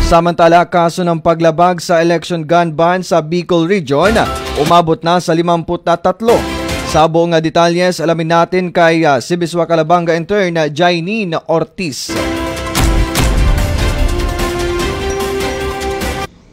Samantala, kaso ng paglabag sa election gun ban sa Bicol Region umabot na sa 53. Sa buong detalles, alamin natin kay Sibiswa Calabanga intern Jainine Ortiz.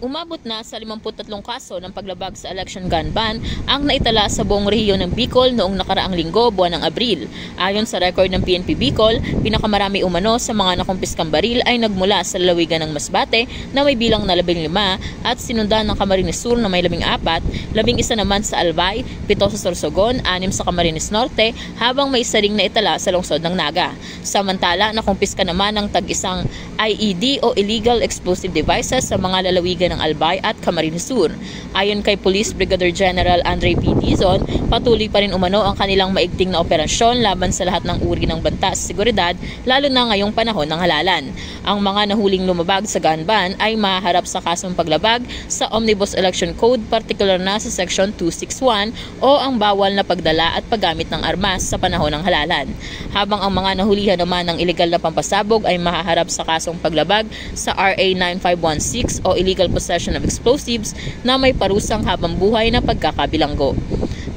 Umabot na sa 53 kaso ng paglabag sa election gun ban ang naitala sa buong rehiyon ng Bicol noong nakaraang linggo, buwan ng Abril. Ayon sa record ng PNP Bicol, pinakamarami umano sa mga nakumpiskang baril ay nagmula sa lalawigan ng Masbate na may bilang na 15 at sinundan ng Camarines Sur na may 14, 11 naman sa Albay, 7 sa Sorsogon, 6 sa Camarines Norte, habang may isa ring naitala sa lungsod ng Naga. Samantala, nakumpiska naman ng tag-isang IED o Illegal Explosive Devices sa mga lalawigan ng Albay at Camarines Sur. Ayon kay Police Brigadier General Andre P. Dizon, patuloy pa rin umano ang kanilang maigting na operasyon laban sa lahat ng uri ng banta sa seguridad, lalo na ngayong panahon ng halalan. Ang mga nahuling lumabag sa gun ban ay mahaharap sa kasong paglabag sa Omnibus Election Code, partikular na sa Section 261 o ang bawal na pagdala at paggamit ng armas sa panahon ng halalan. Habang ang mga nahulihan naman ng ilegal na pampasabog ay mahaharap sa kasong paglabag sa RA 9516 o Illegal Possession of Explosives na may parusang habang buhay na pagkakabilanggo.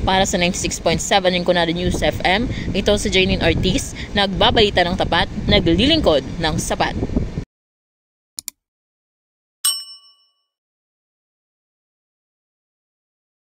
Para sa 96.7 Rinconada News FM, ito si Jainine Ortiz, nagbabalita ng tapat, naglilingkod ng sapat.